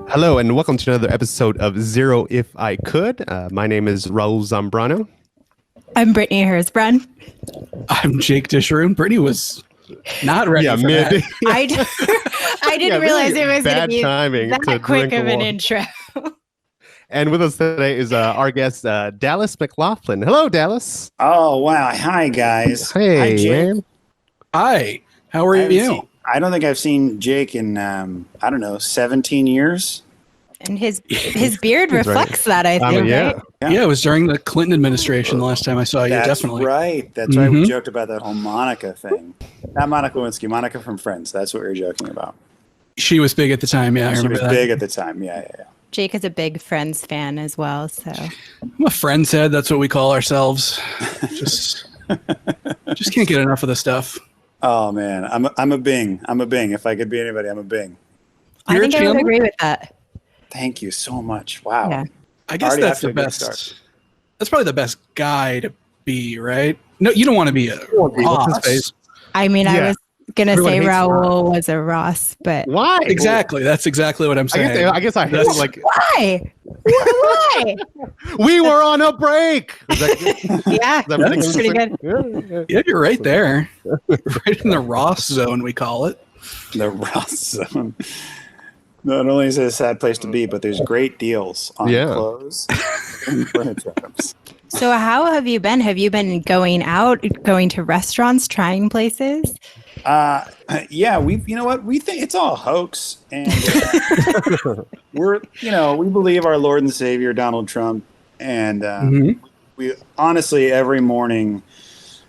Hello and welcome to another episode of Zero If I Could. My name is Raul Zambrano. I'm Brittany Hersbrun. I'm Jake Disharoon. Brittany was not ready for that. I didn't realize it was going to be timing that quick of an intro. And with us today is our guest, Dallas McLaughlin. Hello, Dallas. Oh, wow. Hi, guys. Hey, Hi, Jake. man. Hi, how are you? I don't think I've seen Jake in, 17 years. And his beard reflects that, I think, yeah. right? Yeah, it was during the Clinton administration the last time I saw you, That's definitely. right. That's right. We joked about that whole Monica thing. Not Monica Lewinsky, Monica from Friends. That's what we were joking about. She was big at the time, yeah, I She remember was that. big at the time. Yeah. Jake is a big Friends fan as well, so. I'm a Friends head, that's what we call ourselves. Just can't get enough of the stuff. Oh, man. I'm a Bing. I'm a Bing. If I could be anybody, I'm a Bing. I think I would agree with that. Thank you so much. Wow. Yeah. I guess Already that's off to the a good best. start. That's probably the best guy to be, right? No, you don't want to be a What's his Ross. face? I mean, I Yeah. was going to Everyone say hates Raul was a Ross, but Why? Exactly. That's exactly what I'm saying. I guess I hate That's- like why? Why? we were on a break. Is that, Yeah, that that's pretty good. Yeah, you're right there. Right in the Ross zone, we call it. The Ross Zone. Not only is it a sad place to be, but there's great deals on clothes and furniture items. So how have you been? Have you been going out, going to restaurants, trying places? Yeah, you know what? We think it's all a hoax. And we believe our Lord and Savior, Donald Trump. And we honestly, every morning,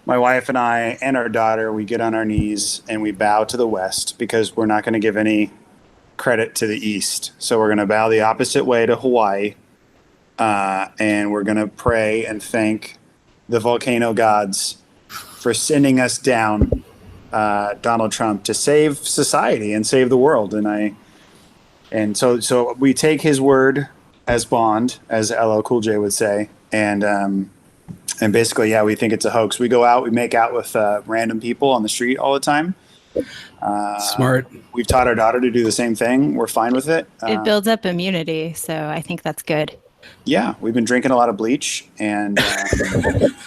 my wife and I and our daughter, we get on our knees and we bow to the West because we're not going to give any credit to the East. So we're going to bow the opposite way to Hawaii. And we're going to pray and thank the volcano gods for sending us down Donald Trump to save society and save the world. And so we take his word as bond, as LL Cool J would say. And basically, yeah, we think it's a hoax. We go out, we make out with random people on the street all the time. Smart. We've taught our daughter to do the same thing. We're fine with it. It builds up immunity, so I think that's good. Yeah, we've been drinking a lot of bleach and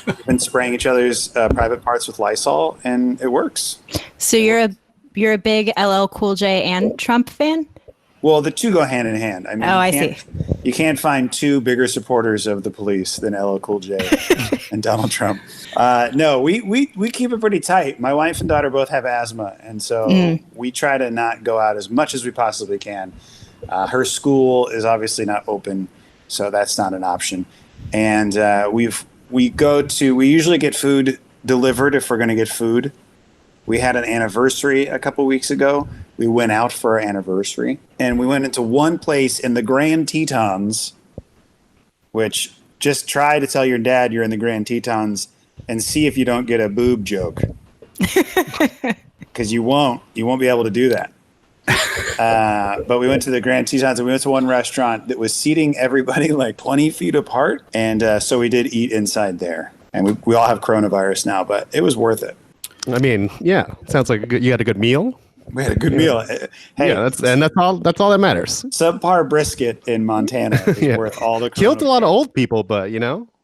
we've been spraying each other's private parts with Lysol, and it works. So you're a big LL Cool J and Trump fan? Well, the two go hand in hand. I mean, I see. You can't find two bigger supporters of the police than LL Cool J and Donald Trump. No, we keep it pretty tight. My wife and daughter both have asthma, and so we try to not go out as much as we possibly can. Her school is obviously not open, so that's not an option. And we usually get food delivered if we're going to get food. We had an anniversary a couple weeks ago. We went out for our anniversary, and we went into one place in the Grand Tetons, which just try to tell your dad you're in the Grand Tetons and see if you don't get a boob joke. Because you won't be able to do that. But we went to the Grand Tetons, and we went to one restaurant that was seating everybody like 20 feet apart. And so we did eat inside there. And we all have coronavirus now, but it was worth it. I mean, yeah, sounds like you had a good meal. We had a good meal. Hey, Yeah, that's all that matters. subpar brisket in Montana is worth all the Killed a lot of old people, but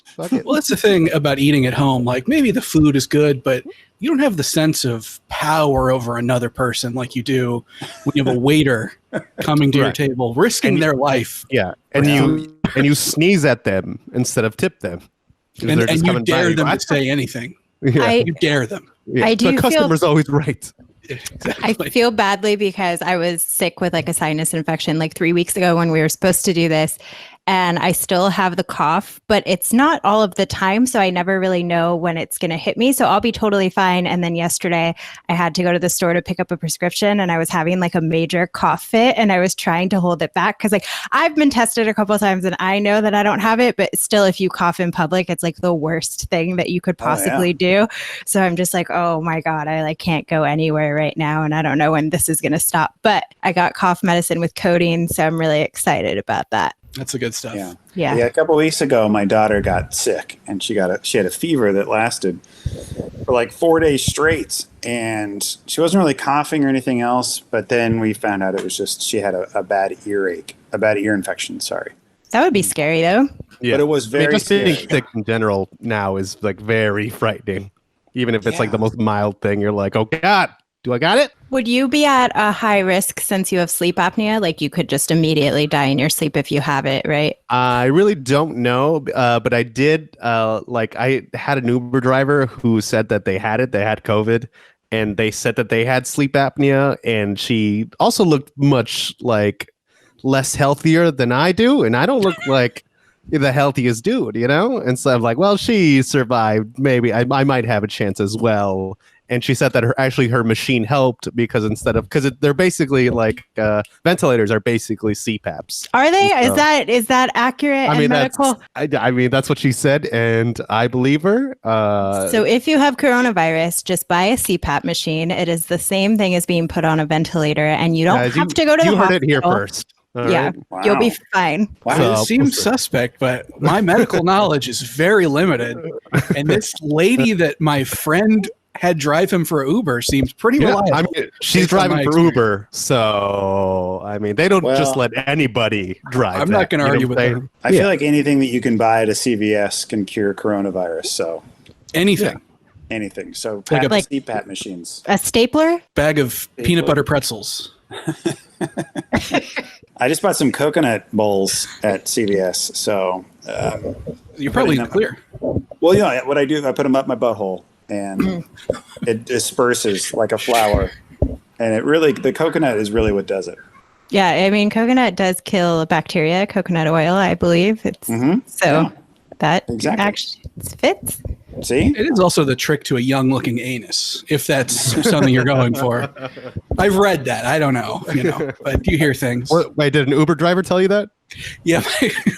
fuck it. Well, that's the thing about eating at home. Like, maybe the food is good, but you don't have the sense of power over another person like you do when you have a waiter coming to your table, risking their life. Yeah, and you sneeze at them instead of tip them. And you dare them to say anything. Yeah. You dare them. Yeah. I do the customer's always right. I feel badly because I was sick with like a sinus infection like 3 weeks ago when we were supposed to do this. And I still have the cough, but it's not all of the time. So I never really know when it's going to hit me. So I'll be totally fine. And then yesterday I had to go to the store to pick up a prescription, and I was having like a major cough fit, and I was trying to hold it back because like I've been tested a couple of times and I know that I don't have it, but still, if you cough in public, it's like the worst thing that you could possibly do. So I'm just like, oh my God, I like can't go anywhere right now. And I don't know when this is going to stop, but I got cough medicine with codeine. So I'm really excited about that. That's the good stuff. Yeah. A couple weeks ago, my daughter got sick, and she had a fever that lasted for like 4 days straight, and she wasn't really coughing or anything else. But then we found out it was just she had a bad earache, a bad ear infection. Sorry. That would be scary, though. Yeah. But it was very just being scary. sick in general now is like very frightening. Even if it's like the most mild thing, you're like, oh God, do I got it? Would you be at a high risk since you have sleep apnea? Like you could just immediately die in your sleep if you have it, right? I really don't know, but I did. I had an Uber driver who said that they had COVID, and they said that they had sleep apnea, and she also looked much like less healthier than I do, and I don't look like the healthiest dude, you know? And so I'm like, well, she survived. Maybe I might have a chance as well. And she said that her machine helped because they're basically like ventilators are basically CPAPs. Are they? Is that accurate? I mean, medical? that's what she said, and I believe her. So if you have coronavirus, just buy a CPAP machine. It is the same thing as being put on a ventilator, and you don't have to go to the hospital. You heard it here first. Yeah, Wow. You'll be fine. Wow, it seems suspect, but my medical knowledge is very limited. And this lady that my friend had drive him for Uber seems pretty reliable. I mean, she's driving for Uber, so I mean, they don't just let anybody drive. I'm not going to argue with her. I feel like anything that you can buy at a CVS can cure coronavirus. So anything. So Like CPAP machines. A stapler? Bag of peanut butter pretzels. I just bought some coconut bowls at CVS, so you're probably clear. Well, what I do, I put them up my butthole, and it disperses like a flower, and the coconut is really what does it. Yeah, I mean, coconut does kill bacteria. Coconut oil, I believe. That exactly. actually fits. See? It is also the trick to a young-looking anus, if that's something you're going for. I've read that. I don't know, but you hear things. Wait, did an Uber driver tell you that? Yeah,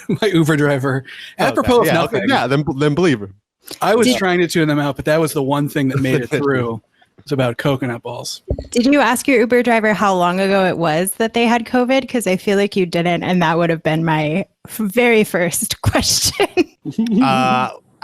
my Uber driver. Apropos of nothing. Okay. Yeah, then believe her. I was trying to tune them out, but that was the one thing that made it through. It's about coconut balls. Did you ask your Uber driver how long ago it was that they had COVID? Because I feel like you didn't, and that would have been my very first question.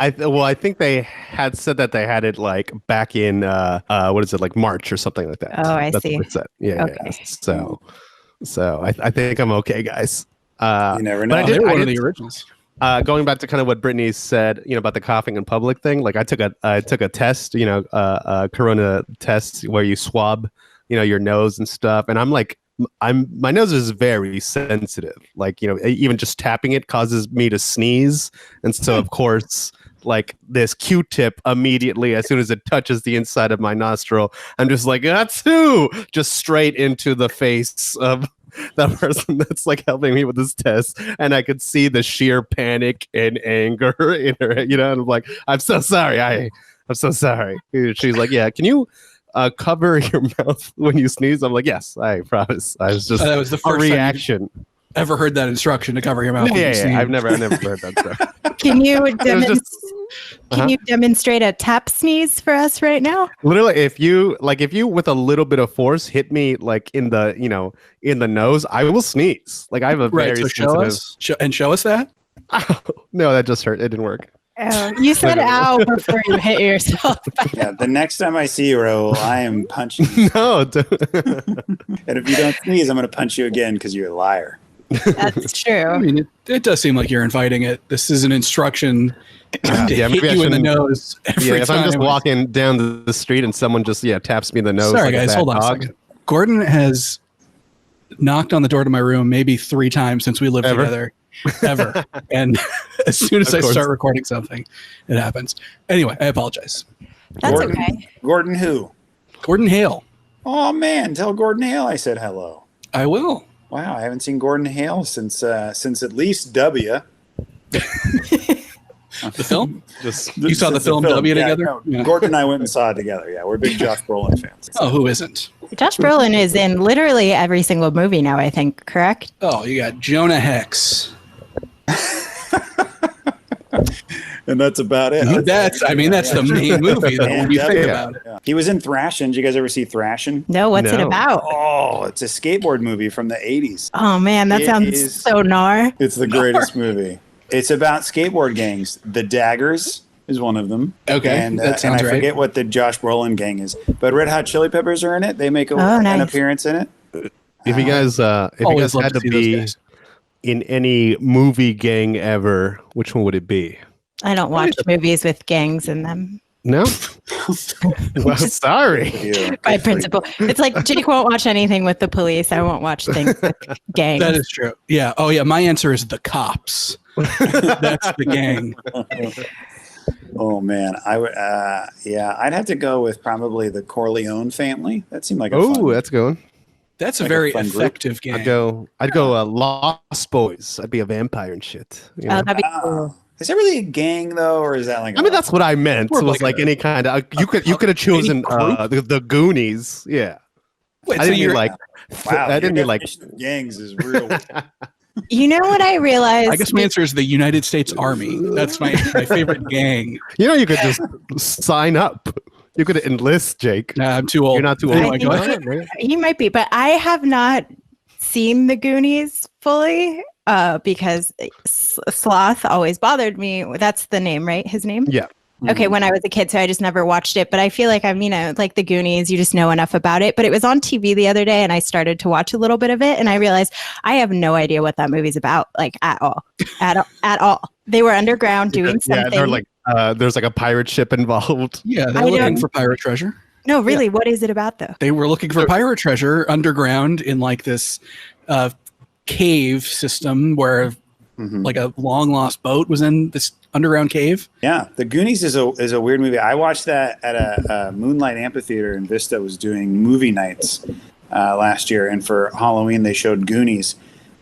I think they had said that they had it like back in like March or something like that. Oh, That's see. What it said. Yeah. Okay. So I think I'm okay, guys. You never know. But I did one of the originals. Going back to kind of what Brittany said, about the coughing in public thing. Like I took a test, a corona test where you swab, your nose and stuff, and my nose is very sensitive. Like, even just tapping it causes me to sneeze, and so of course, like this Q-tip immediately as soon as it touches the inside of my nostril, I'm just like, achoo, just straight into the face of that person that's like helping me with this test, and I could see the sheer panic and anger in her, and I'm like, I'm so sorry. I'm so sorry. She's like, yeah, can you cover your mouth when you sneeze? I'm like, yes, I promise. I was just that was the first reaction. Ever heard that instruction to cover your mouth? Yeah. I've never heard that stuff. Can you demonstrate a tap sneeze for us right now? Literally, if you with a little bit of force hit me like in the in the nose, I will sneeze. Like I have a very sensitive. Show us that. Oh, no, that just hurt. It didn't work. Oh, you said ow before you hit yourself. Yeah, the next time I see you, Raul, I am punching you. No. And if you don't sneeze, I'm going to punch you again because you're a liar. That's true. I mean, it does seem like you're inviting it. This is an instruction to hit you in the nose. If I'm just walking down the street and someone just taps me in the nose. Sorry, like guys, hold on a second. Gordon has knocked on the door to my room maybe 3 times since we lived together. Ever. And as soon as I start recording something, it happens. Anyway, I apologize. That's Gordon, okay. Gordon who? Gordon Hale. Oh, man. Tell Gordon Hale I said hello. I will. Wow, I haven't seen Gordon Hale since at least W. The film? You saw the film W together? No, yeah. Gordon and I went and saw it together. Yeah, we're big Josh Brolin fans. Oh, who isn't? Josh Brolin is in literally every single movie now, I think, correct? Oh, you got Jonah Hex. and that's about it. That's the main movie though, when you think about it. Yeah. He was in Thrashin'. Did you guys ever see Thrashin'? No, what's it about? Oh, it's a skateboard movie from the 80s. Oh man, that sounds so gnar. It's the greatest movie. It's about skateboard gangs. The Daggers is one of them. Okay, and that sounds I forget what the Josh Brolin gang is, but Red Hot Chili Peppers are in it. They make an appearance in it. If you guys had to be in any movie gang ever, which one would it be? I don't watch movies with gangs in them. No? Well, sorry. By principle. It's like Jake won't watch anything with the police. I won't watch things with gangs. That is true. Yeah. Oh, yeah. My answer is the cops. That's the gang. Oh man, I'd have to go with probably the Corleone family. That seemed like that's good. That's a very effective game. I'd go Lost Boys. I'd be a vampire and shit. You know? That'd be cool. Is that really a gang though, or is that like? I mean, that's what I meant. It was like any kind of. You could have chosen the Goonies. Yeah. Wait, I didn't mean like. Wow, I didn't mean like gangs is real. You know what I realized? I guess my answer is the United States Army. That's my favorite gang. You know, you could just sign up. You could enlist, Jake. Nah, I'm too old. You're not too old. He might be, but I have not seen the Goonies fully because Sloth always bothered me. That's the name, right? His name? Yeah. Okay, when I was a kid, so I just never watched it. But I feel like like the Goonies, you just know enough about it. But it was on TV the other day, and I started to watch a little bit of it, and I realized I have no idea what that movie's about, like at all. They were underground doing something. Yeah, they're like there's like a pirate ship involved. Yeah, they're looking for pirate treasure. No, really, what is it about though? They were looking for pirate treasure underground in like this cave system where like a long lost boat was in this underground cave. Yeah, the Goonies is a weird movie. I watched that at a Moonlight Amphitheater in Vista. Was doing movie nights last year, and for Halloween they showed Goonies,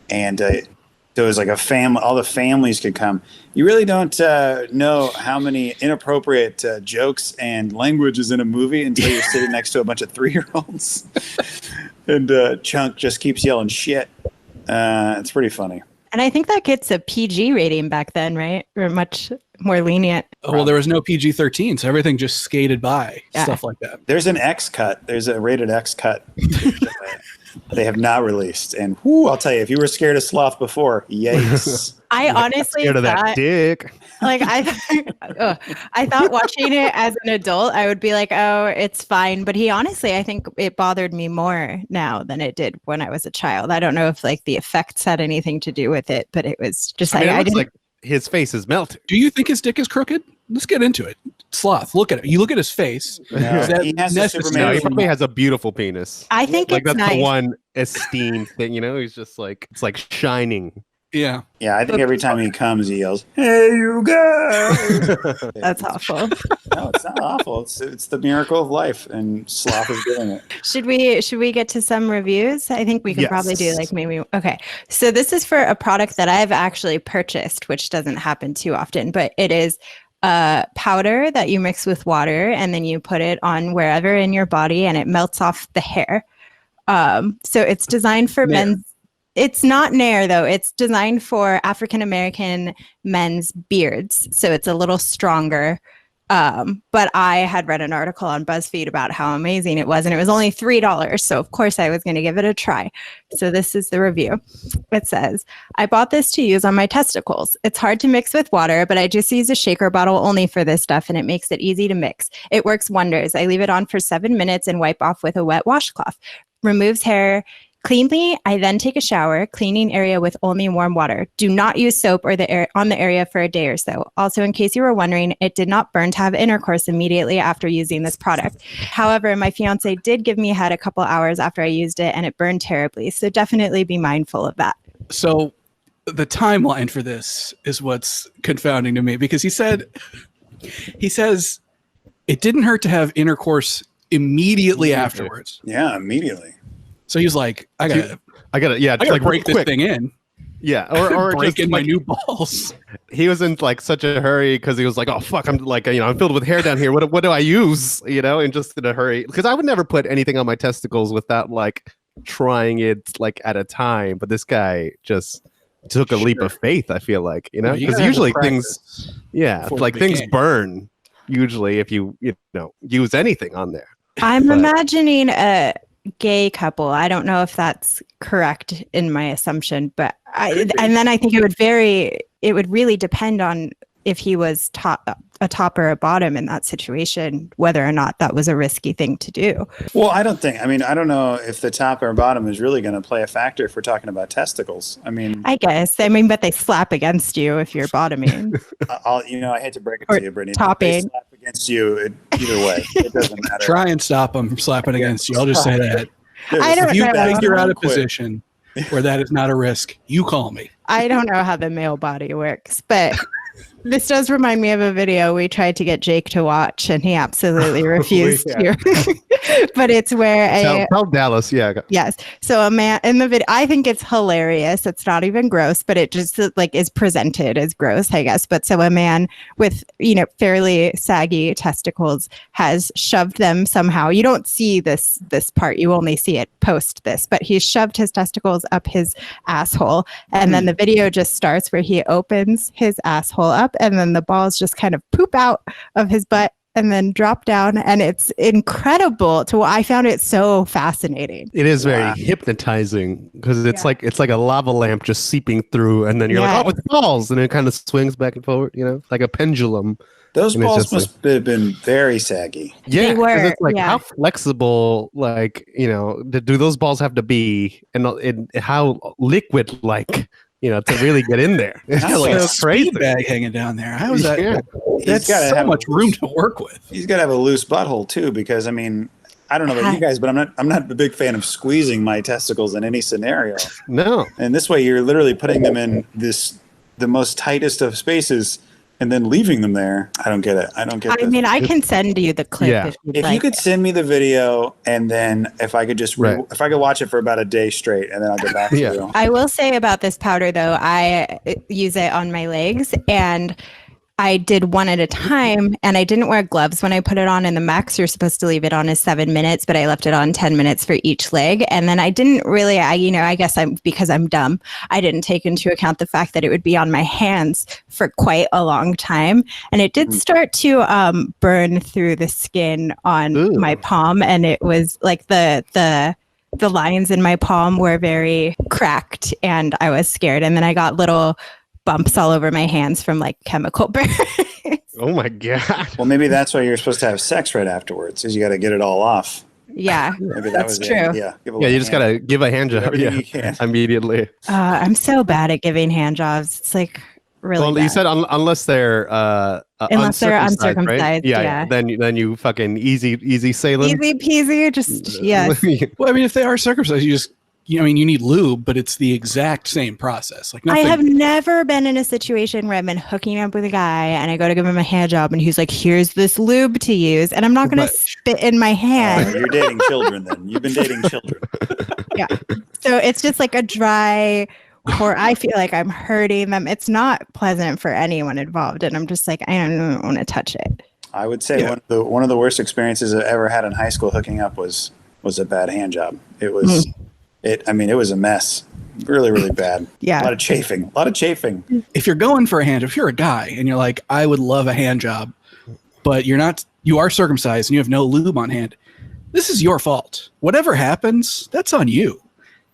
and there was like a family. All the families could come. You really don't know how many inappropriate jokes and languages in a movie until you're sitting next to a bunch of 3-year-olds, and Chunk just keeps yelling shit. It's pretty funny. And I think that gets a PG rating back then, right? Or much more lenient. Oh, well, there was no PG-13, so everything just skated by, stuff like that. There's an X cut. There's a rated X cut. They have not released. And I'll tell you, if you were scared of Sloth before, yikes. I honestly scared of that dick. Like I thought watching it as an adult, I would be like, oh, it's fine. But I think it bothered me more now than it did when I was a child. I don't know if like the effects had anything to do with it, but it was just like his face is melting. Do you think his dick is crooked? Let's get into it. Sloth, look at it. You look at his face. No, he has a Superman. He probably has a beautiful penis. I think like it's that's nice. the one esteemed thing. You know, he's just like it's like shining. Yeah. Yeah, I think every time he comes, he yells, "Hey, you guys!" That's awful. No, it's not awful. It's the miracle of life, and Sloth is doing it. Should we get to some reviews? I think we can probably do like maybe. Okay, so this is for a product that I've actually purchased, which doesn't happen too often, but it is powder that you mix with water, and then you put it on wherever in your body, and it melts off the hair. So it's designed for men's. It's not Nair, though. It's designed for African-American men's beards. So it's a little stronger. But I had read an article on BuzzFeed about how amazing it was, and it was only $3. So, of course, I was going to give it a try. So this is the review. It says, I bought this to use on my testicles. It's hard to mix with water, but I just use a shaker bottle only for this stuff, and it makes it easy to mix. It works wonders. I leave it on for 7 minutes and wipe off with a wet washcloth. Removes hair cleanly. I then take a shower, cleaning area with only warm water. Do not use soap or on the area for a day or so. Also, in case you were wondering, it did not burn to have intercourse immediately after using this product. However, my fiance did give me head a couple hours after I used it, and it burned terribly. So definitely be mindful of that. So the timeline for this is what's confounding to me, because he says it didn't hurt to have intercourse immediately afterwards. Yeah, immediately. So he's like, I gotta like break this thing in. Yeah, or break just in my like, new balls. He was in like such a hurry because he was like, oh fuck, I'm like, I'm filled with hair down here. What do I use? And just in a hurry, because I would never put anything on my testicles without like trying it like at a time. But this guy just took a leap of faith. I feel like because usually things, Yeah, before like they things became. burn usually if you use anything on there. I'm But- imagining a gay couple. I don't know if that's correct in my assumption, but and then I think it would really depend on if he was a top or a bottom in that situation, whether or not that was a risky thing to do. Well, I don't know if the top or bottom is really going to play a factor if we're talking about testicles. I mean, but they slap against you if you're bottoming. I hate to break it Or to you, Brittany. topping. If they slap against you, either way, it doesn't matter. Try and stop them from slapping against you. I'll just say that. I don't If you know. figure out a Quit. position where that is not a risk, you call me. I don't know how the male body works, but this does remind me of a video we tried to get Jake to watch, and he absolutely refused to. But it's where tell Dallas, yeah. Yes. So a man in the video, I think it's hilarious. It's not even gross, but it just like is presented as gross, I guess. But so a man with, fairly saggy testicles has shoved them somehow. You don't see this part. You only see it post this, but he's shoved his testicles up his asshole. And then the video just starts where he opens his asshole up, and then the balls just kind of poop out of his butt and then drop down, and it's incredible. I found it so fascinating. It is very hypnotizing because it's like a lava lamp just seeping through, and then you're like, oh, it's balls, and it kind of swings back and forward, like a pendulum. Those balls must have been very saggy. Yeah, They were. It's like how flexible, do those balls have to be, and how liquid, to really get in there. It's Got like a crazy speed bag hanging down there. How is that? Yeah. That's so much room to work with. He's got to have a loose butthole too, because I don't know about you guys, but I'm not a big fan of squeezing my testicles in any scenario. No. And this way, you're literally putting them in the most tightest of spaces, and then leaving them there. I don't get it. I I can send you the clip if you could send me the video, and then if I could if I could watch it for about a day straight, and then I'll get back to you. I will say about this powder though, I use it on my legs, and I did one at a time, and I didn't wear gloves when I put it on. In the max you're supposed to leave it on is 7 minutes, but I left it on 10 minutes for each leg. And then I didn't really, I guess because I'm dumb, I didn't take into account the fact that it would be on my hands for quite a long time. And it did start to burn through the skin on my palm. And it was like the lines in my palm were very cracked, and I was scared. And then I got little bumps all over my hands from like chemical burns. Oh my God. Well, maybe that's why you're supposed to have sex right afterwards, is you got to get it all off. Yeah, maybe that's true. You just got to give a hand job immediately. I'm so bad at giving hand jobs. It's like really bad. You said unless they're uncircumcised, right? Yeah. Then you fucking easy sailing. Easy peasy, just yes. Well, I mean, if they are circumcised, you need lube, but it's the exact same process. Like nothing. I have never been in a situation where I've been hooking up with a guy and I go to give him a hand job and he's like, here's this lube to use. And I'm not going to spit in my hand. You're dating children then. You've been dating children. Yeah. So it's just like a dry, or I feel like I'm hurting them. It's not pleasant for anyone involved. And I'm just like, I don't want to touch it. I would say one of the worst experiences I ever had in high school hooking up was a bad hand job. It was... it was a mess. Really, really bad. Yeah. A lot of chafing. If you're going for a hand, if you're a guy and you're like, I would love a hand job, but you are circumcised and you have no lube on hand, this is your fault. Whatever happens, that's on you.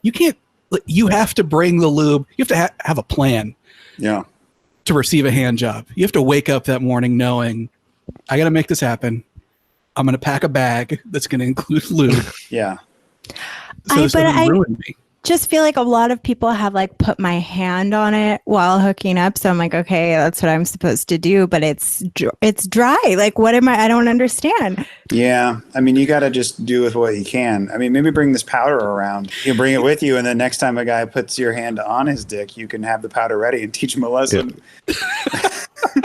You have to bring the lube. You have to have a plan. Yeah. To receive a hand job. You have to wake up that morning knowing, I got to make this happen. I'm going to pack a bag that's going to include lube. Yeah. So I just feel like a lot of people have like put my hand on it while hooking up. So I'm like, okay, that's what I'm supposed to do. But it's dry. Like, what am I don't understand. Yeah. I mean, you got to just do with what you can. I mean, maybe bring this powder around. You bring it with you. And then next time a guy puts your hand on his dick, you can have the powder ready and teach him a lesson. Yeah.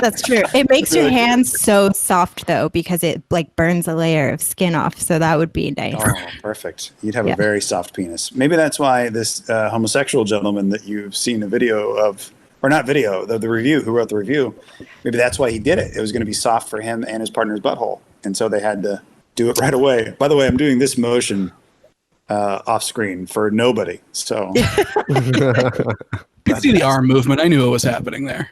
That's true. It makes your hands so soft though, because it like burns a layer of skin off. So that would be nice. Oh, perfect. You'd have a very soft penis. Maybe that's why this homosexual gentleman that you've seen a video of, or not video, the review, who wrote the review, maybe that's why he did it. It was going to be soft for him and his partner's butthole. And so they had to do it right away. By the way, I'm doing this motion off screen for nobody. So I could see the arm movement. I knew it was happening there.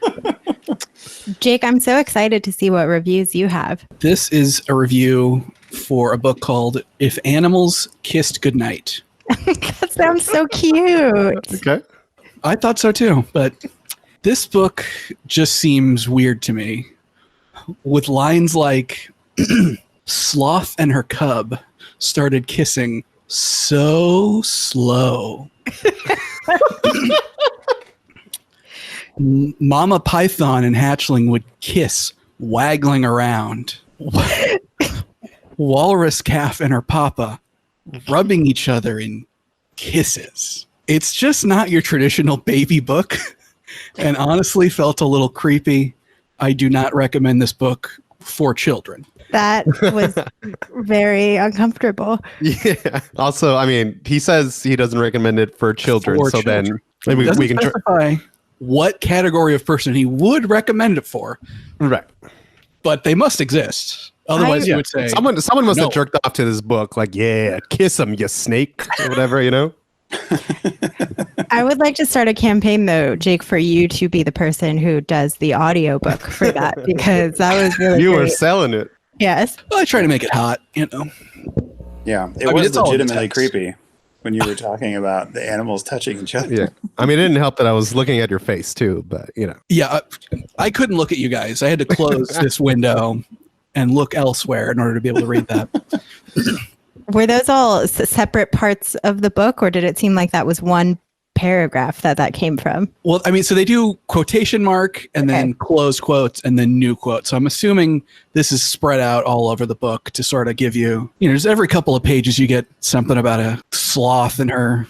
Jake, I'm so excited to see what reviews you have. This is a review for a book called If Animals Kissed Goodnight. That sounds so cute. Okay. I thought so too, but this book just seems weird to me. With lines like, Sloth and her cub started kissing so slow. Mama Python and Hatchling would kiss, waggling around. Walrus Calf and her papa rubbing each other in kisses. It's just not your traditional baby book, and honestly felt a little creepy. I do not recommend this book for children. That was very uncomfortable. Yeah. Also, I mean, he says he doesn't recommend it for children. For so children. then maybe we can specify what category of person he would recommend it for. right. But they must exist. Otherwise, you would say Someone must no. have jerked off to this book. Like, yeah, kiss him, you snake, or whatever, you know. I would like to start a campaign, though, Jake, for you to be the person who does the audiobook for that, because that was really You great. were selling it. Yes. Well, I try to make it hot, you know. Yeah, it I mean, was it's all legitimately intense. creepy when you were talking about the animals touching each other. Yeah. I mean, it didn't help that I was looking at your face too, but you know. Yeah, I couldn't look at you guys. I had to close this window and look elsewhere in order to be able to read that. Were those all separate parts of the book, or did it seem like that was one paragraph that came from? Well, I mean, so they do quotation mark and then close quotes and then new quotes. So I'm assuming this is spread out all over the book to sort of give you, just every couple of pages you get something about a sloth and her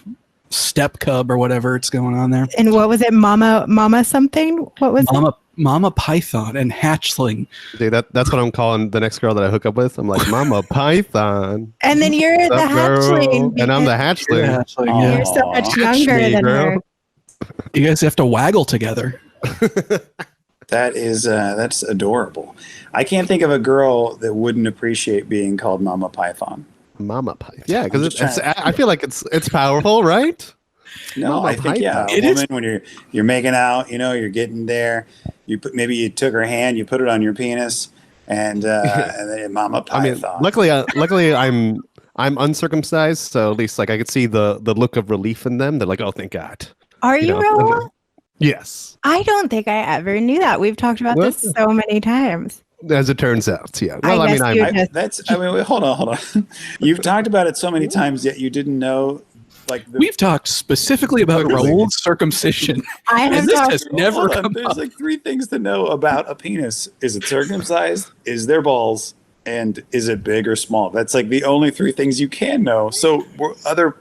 step cub or whatever it's going on there. And what was it, Mama something? What was it? Mama Python and Hatchling. Dude, that's what I'm calling the next girl that I hook up with. I'm like, Mama Python. And then you're the What's up, girl? hatchling. And I'm the because hatchling. Hatchling, Aw. yeah. You're so much Hatch younger me, than girl. her. You guys have to waggle together. That is that's adorable. I can't think of a girl that wouldn't appreciate being called Mama Python. Mama Python. Yeah, I'm because just I feel like it's powerful, right? No, Mama I think Python. a It woman is- when you're making out, you're getting there. Maybe you took her hand, you put it on your penis, and then Mama I mean, Python. luckily I'm uncircumcised, so at least like I could see the look of relief in them. They're like, oh, thank God. Are you, know, Raul? Yes, I don't think I ever knew that. We've talked about Well, this so many times. as it turns out. Yeah. I Well, I, guess mean, you- I'm wait, hold on. You've talked about it so many times, yet you didn't know. We've talked specifically about Raul's circumcision. I have And this talked. has never come There's up. like three things to know about a penis: is it circumcised? Is there balls? And is it big or small? That's like the only three things you can know. So, what other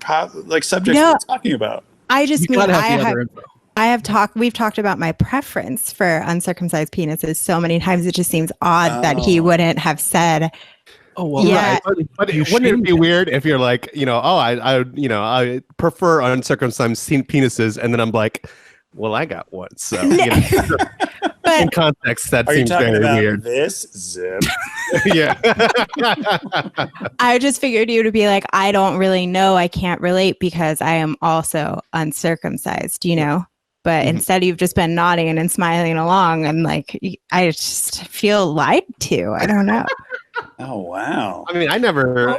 subjects No. we're talking about? I just You mean gotta have the other info. we've talked about my preference for uncircumcised penises so many times. It just seems odd that he Oh. wouldn't have said, Oh, well, Yeah. right. But You wouldn't it shamed be him. weird if you're like, I prefer uncircumcised penisses, and then I'm like, well, I got one, so in but context, that Are you seems talking very about weird. this? Zip. Yeah. I just figured you to be like, I don't really know. I can't relate because I am also uncircumcised, But Mhm. instead, you've just been nodding and smiling along. And like, I just feel lied to. I don't know. Oh wow. I mean, I never,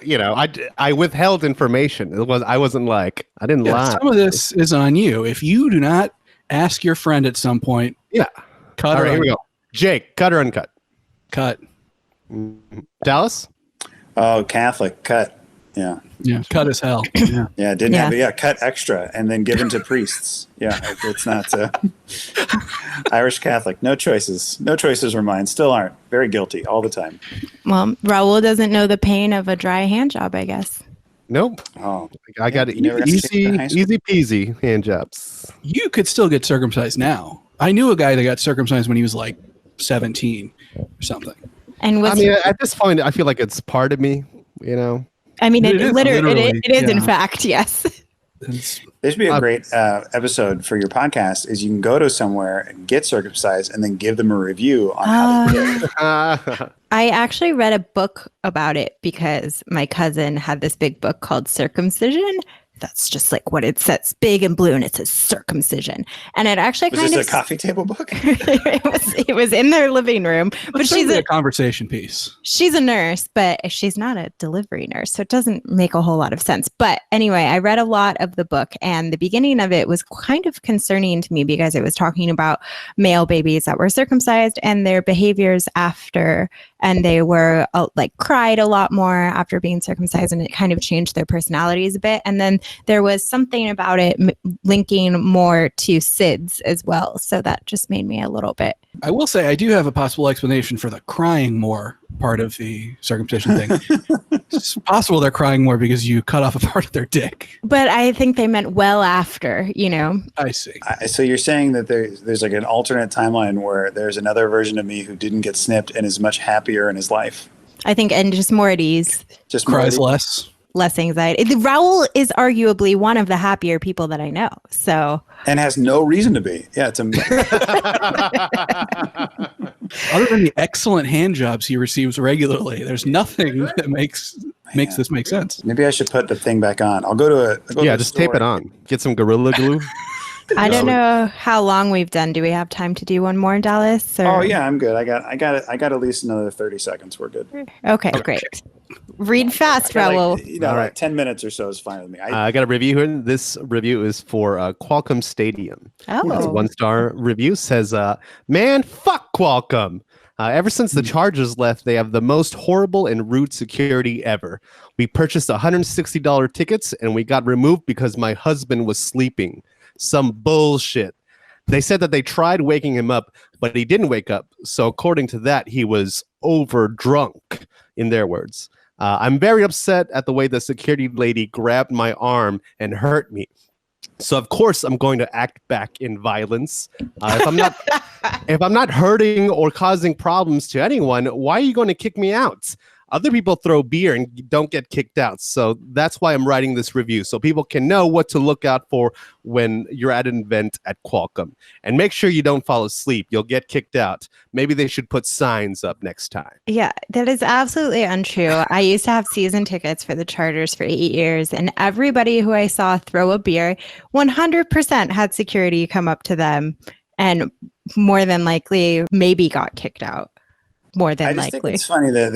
I withheld information. I wasn't like, I didn't Yeah, lie. some of this is on you. If you do not ask your friend at some point, Yeah. cut All or right, here we go. Jake, cut or uncut? cut. Dallas? Oh, Catholic cut. Yeah. Yeah, cut as hell. Yeah. Yeah, didn't Yeah. have cut extra and then given to priests. Yeah, it's not Irish Catholic. No choices. No choices were mine. Still aren't. Very guilty all the time. Well, Raul doesn't know the pain of a dry hand job, I guess. Nope. Oh, I got it. You never got kicked Easy, in high school? easy peasy hand jobs. You could still get circumcised now. I knew a guy that got circumcised when he was like 17 or something. And was I mean, at this point, I feel like it's part of me, It is literally, it is in yeah. fact, yes. It's- this would be a great episode for your podcast. Is you can go to somewhere and get circumcised and then give them a review on how they did. I actually read a book about it because my cousin had this big book called Circumcision that's just like what it says, big and blue, and it says circumcision. And it actually Was this a coffee table book? it was in their living room. But she's a conversation piece. She's a nurse, but she's not a delivery nurse, so it doesn't make a whole lot of sense. But anyway, I read a lot of the book, and the beginning of it was kind of concerning to me because it was talking about male babies that were circumcised and their behaviors after, and they were like cried a lot more after being circumcised, and it kind of changed their personalities a bit. And then there was something about it linking more to SIDS as well. So that just made me a little bit. I will say I do have a possible explanation for the crying more part of the circumcision thing. It's possible they're crying more because you cut off a part of their dick. But I think they meant well after, you know. I see. So you're saying that there's like an alternate timeline where there's another version of me who didn't get snipped and is much happier in his life. I think, and just more at ease. Just cries less. Less anxiety. Raul is arguably one of the happier people that I know. So, and has no reason to be. Yeah, it's amazing. Other than the excellent hand jobs he receives regularly, there's nothing that makes this make sense. Maybe I should put the thing back on. I'll go to a just tape it on. Get some Gorilla Glue. I don't know how long we've done. Do we have time to do one more, Dallas? Or? Oh yeah, I'm good. I got at least another 30 seconds. We're good. Okay, great. Read fast, Raul. All right, 10 minutes or so is fine with me. I got a review here. This review is for Qualcomm Stadium. Oh, it's a 1-star review. Says, "Man, fuck Qualcomm. Ever since the Chargers left, they have the most horrible and rude security ever. We purchased $160 tickets and we got removed because my husband was sleeping. Some bullshit. They said that they tried waking him up, but he didn't wake up. So according to that, he was over drunk, in their words. I'm very upset at the way the security lady grabbed my arm and hurt me. So of course I'm going to act back in violence. If I'm not hurting or causing problems to anyone, why are you going to kick me out? Other people throw beer and don't get kicked out. So that's why I'm writing this review, so people can know what to look out for when you're at an event at Qualcomm. And make sure you don't fall asleep. You'll get kicked out. Maybe they should put signs up next time." Yeah, that is absolutely untrue. I used to have season tickets for the Chargers for 8 years, and everybody who I saw throw a beer 100% had security come up to them and more than likely maybe got kicked out. More than likely. Think it's funny that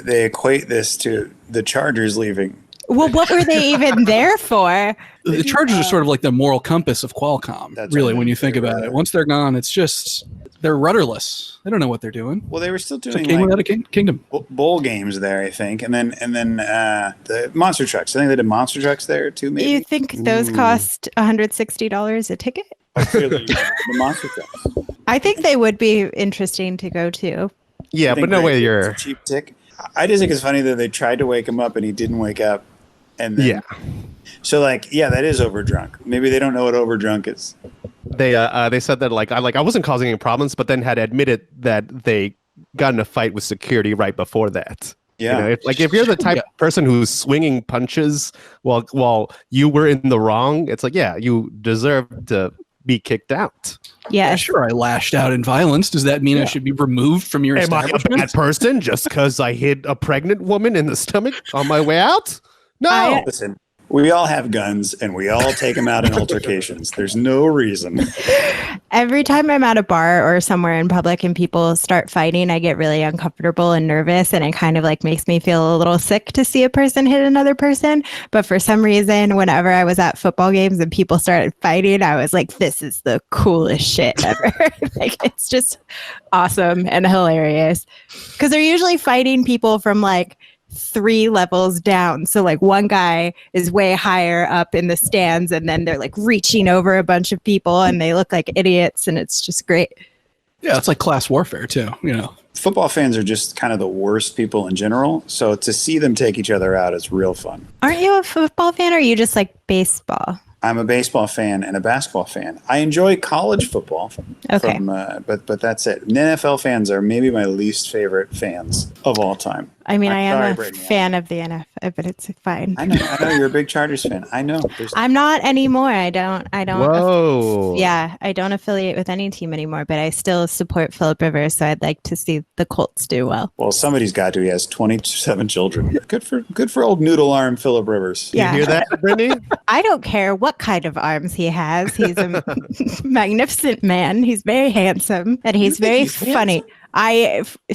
they equate this to the Chargers leaving. Well, what were they even there for? The Chargers are sort of like the moral compass of Qualcomm, really, when you think about it. Once they're gone, it's just, they're rudderless. They don't know what they're doing. Well, they were still doing king without a kingdom. Bowl games there, I think. And then the monster trucks. I think they did monster trucks there too, maybe. You think those cost $160 a ticket? The monster trucks. I think they would be interesting to go to. Yeah, but no way you're... It's a cheap tick. I just think it's funny that they tried to wake him up and he didn't wake up. And then, so that is overdrunk. Maybe they don't know what overdrunk is. They said that I wasn't causing any problems, but then had admitted that they got in a fight with security right before that. Yeah, if you're the type of person who's swinging punches while you were in the wrong, it's you deserve to be kicked out. Yeah, sure. I lashed out in violence. Does that mean I should be removed from your establishment? Am I a bad person just because I hit a pregnant woman in the stomach on my way out? No. Listen, we all have guns and we all take them out in altercations. There's no reason. Every time I'm at a bar or somewhere in public and people start fighting, I get really uncomfortable and nervous, and it kind of makes me feel a little sick to see a person hit another person. But for some reason, whenever I was at football games and people started fighting, I was like, this is the coolest shit ever. It's just awesome and hilarious, because they're usually fighting people from 3 levels down. So one guy is way higher up in the stands, and then they're reaching over a bunch of people and they look like idiots, and it's just great. Yeah, it's like class warfare too, Football fans are just kind of the worst people in general. So to see them take each other out is real fun. Aren't you a football fan, or are you just like baseball? I'm a baseball fan and a basketball fan. I enjoy college football. Okay. But that's it. And NFL fans are maybe my least favorite fans of all time. I mean, I'm I am sorry, a Brittany. fan of the NFL, but it's fine. I know you're a big Chargers fan. I know. I'm not anymore. I don't. Whoa. I don't affiliate with any team anymore, but I still support Philip Rivers. So I'd like to see the Colts do well. Well, somebody's got to. He has 27 children. Good for old noodle arm Philip Rivers. You hear that, Brittany? I don't care what kind of arms he has. He's a magnificent man. He's very handsome and he's very funny.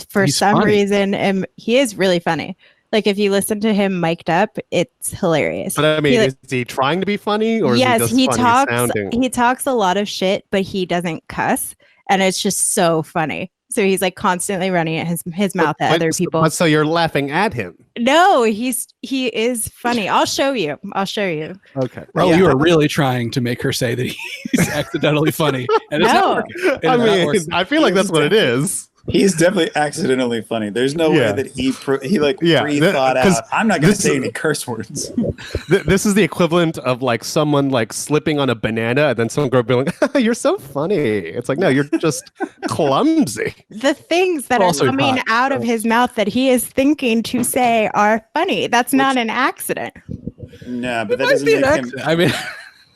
For some reason, he is really funny. Like if you listen to him mic'd up, it's hilarious. But I mean, is he trying to be funny, or yes, is he just funny sounding? He talks a lot of shit, but he doesn't cuss, and it's just so funny. So he's like constantly running at his mouth at other people. So you're laughing at him? No, he is funny. I'll show you. Okay. Well, you were really trying to make her say that he's accidentally funny, and it's not working. I mean, I feel like that's what it is. He's definitely accidentally funny. There's no way that he pre-thought out. I'm not going to say any curse words. This is the equivalent of like someone like slipping on a banana and then some girl being like, "You're so funny." It's like, no, you're just clumsy. The things that are coming out of his mouth that he is thinking to say are funny. That's not an accident. No, but that doesn't make him. I mean.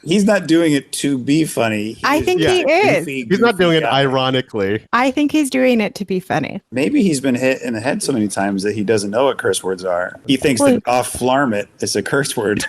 He's not doing it to be funny. I think he is. He's not doing it ironically. I think he's doing it to be funny. Maybe he's been hit in the head so many times that he doesn't know what curse words are. He thinks that off-flarm is a curse word.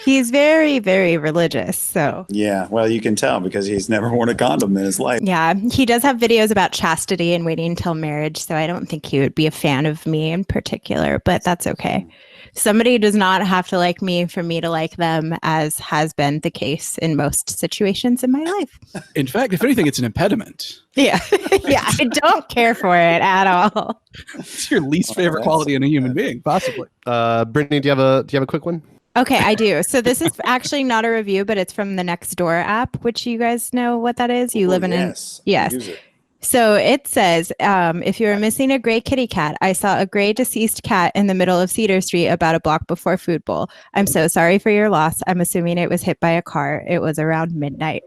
He's very, very religious. So yeah, well, you can tell because he's never worn a condom in his life. Yeah, he does have videos about chastity and waiting until marriage. So I don't think he would be a fan of me in particular, but that's okay. Somebody does not have to like me for me to like them, as has been the case in most situations in my life. In fact, if anything, it's an impediment. Yeah. Yeah, I don't care for it at all. It's your least favorite quality in a human being, possibly. Brittany, do you have a quick one? Okay, I do. So this is actually not a review, but it's from the Nextdoor app, which you guys know what that is. You live in yes. Yes. Use it. So it says, if you are missing a gray kitty cat, I saw a gray deceased cat in the middle of Cedar Street about a block before Food Bowl. I'm so sorry for your loss. I'm assuming it was hit by a car. It was around midnight.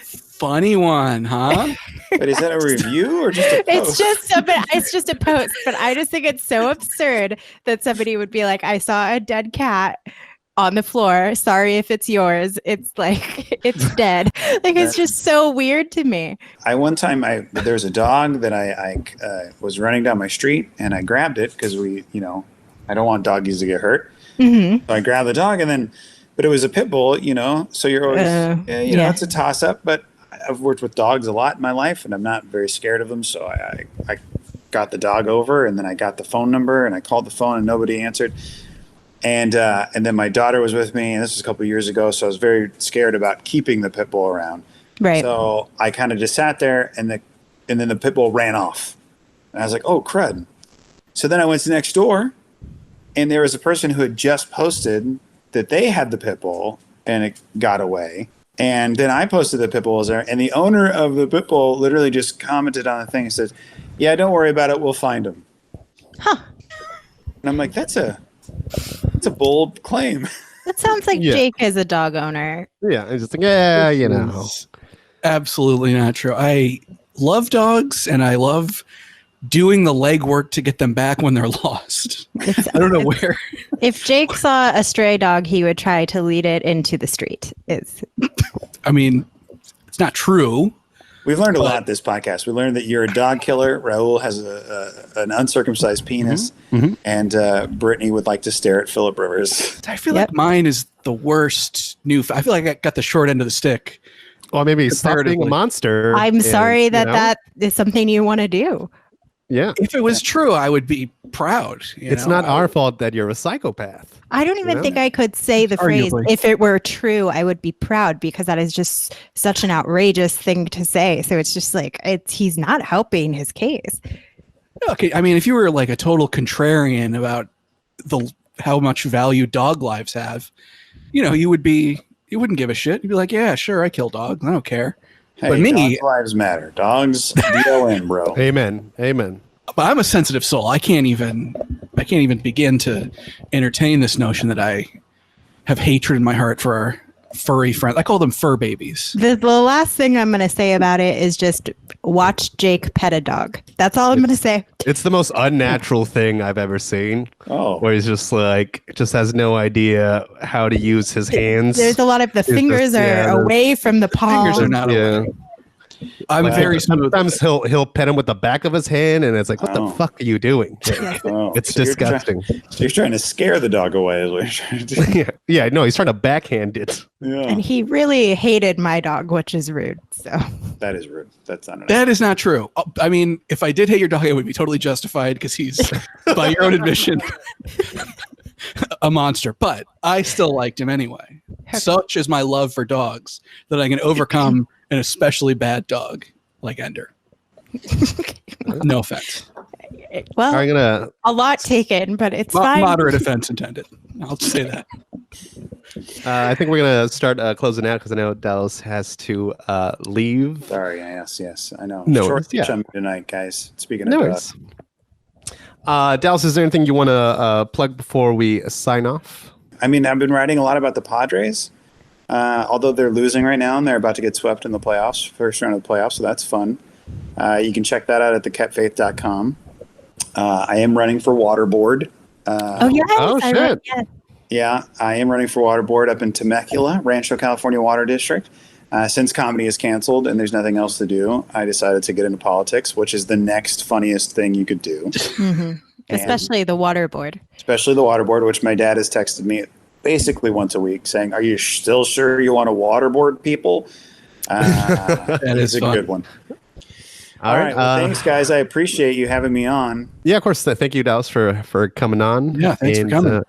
Funny one, huh? But is that a review or just a post? It's just a post, but I just think it's so absurd that somebody would be like, I saw a dead cat on the floor. Sorry if it's yours. It's like, it's dead. Like, it's just so weird to me. One time there was a dog that I was running down my street and I grabbed it because I don't want doggies to get hurt. Mm-hmm. So I grabbed the dog but it was a pit bull, so you're always, it's a toss up, but I've worked with dogs a lot in my life and I'm not very scared of them. So I got the dog over and then I got the phone number and I called the phone and nobody answered. And then my daughter was with me, and this was a couple of years ago, so I was very scared about keeping the pit bull around. Right. So I kind of just sat there, and then the pit bull ran off. And I was like, oh, crud. So then I went to next door, and there was a person who had just posted that they had the pit bull, and it got away. And then I posted the pit bull was there, and the owner of the pit bull literally just commented on the thing and says, yeah, don't worry about it, we'll find him. Huh. And I'm like, that's a bold claim. That sounds like Jake is a dog owner. Yeah, I just think, Absolutely not true. I love dogs and I love doing the legwork to get them back when they're lost. I don't know where. If Jake saw a stray dog, he would try to lead it into the street. I mean, it's not true. We've learned a lot this podcast. We learned that you're a dog killer. Raul has an uncircumcised penis, and Brittany would like to stare at Philip Rivers. I feel like mine is the worst I feel like I got the short end of the stick. Well, maybe stop being a monster. I'm sorry that is something you want to do. Yeah. If it was true, I would be proud. It's not our fault that you're a psychopath. I don't even think I could say the phrase, if it were true, I would be proud, because that is just such an outrageous thing to say. So it's just like, he's not helping his case. Okay. I mean, if you were like a total contrarian about how much value dog lives have, you wouldn't give a shit. You'd be like, yeah, sure, I kill dogs. I don't care. Hey, but me, dogs' lives matter. Dogs, D-O-N, bro. Amen. But I'm a sensitive soul. I can't even begin to entertain this notion that I have hatred in my heart for furry friends. I call them fur babies. The last thing I'm going to say about it is just watch Jake pet a dog. That's all I'm going to say. It's the most unnatural thing I've ever seen. Oh, Where he's just like, just has no idea how to use his hands. There's a lot of the fingers are away from the palm. Fingers are not away. I'm very smooth. Sometimes he'll pet him with the back of his hand, and it's like, what the fuck are you doing? oh. It's So disgusting. You're trying to scare the dog away, is what you're trying to do. Yeah, no, he's trying to backhand it. Yeah, And he really hated my dog, which is rude. So that is rude. That's not. That is not true. I mean, if I did hate your dog, it would be totally justified because he's, by your own admission, a monster. But I still liked him anyway. Such is my love for dogs that I can overcome an especially bad dog like Ender. No offense. well, I'm gonna. a lot taken, but it's fine. Moderate offense intended. I'll just say that. I think we're gonna start closing out because I know Dallas has to leave. Sorry. Yes. I know. No Short worries, yeah. chum tonight, guys. Speaking No of worries. Dallas, is there anything you want to plug before we sign off? I mean, I've been writing a lot about the Padres. Although they're losing right now and they're about to get swept in the playoffs, first round of the playoffs, so that's fun. You can check that out at thekepfaith.com. I am running for water board. Shit. Yes. Yeah, I am running for water board up in Temecula, Rancho California Water District. Since comedy is canceled and there's nothing else to do, I decided to get into politics, which is the next funniest thing you could do. Mm-hmm. Especially the water board. Especially the water board, which my dad has texted me basically once a week saying, are you still sure you want to waterboard people? That is a fun. good one. All right. Well, thanks, guys. I appreciate you having me on. Yeah, of course. Thank you, Dallas, for coming on. Yeah, thanks for coming.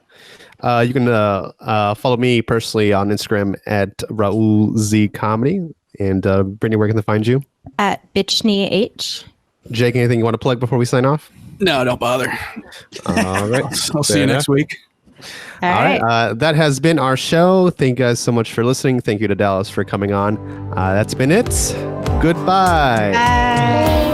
You can follow me personally on Instagram at Raul Z Comedy. And Brittany, where can they find you? At Bitchney H. Jake, anything you want to plug before we sign off? No, don't bother. All right. I'll see you next week. All right. That has been our show. Thank you guys so much for listening. Thank you to Dallas for coming on. That's been it. Goodbye. Bye.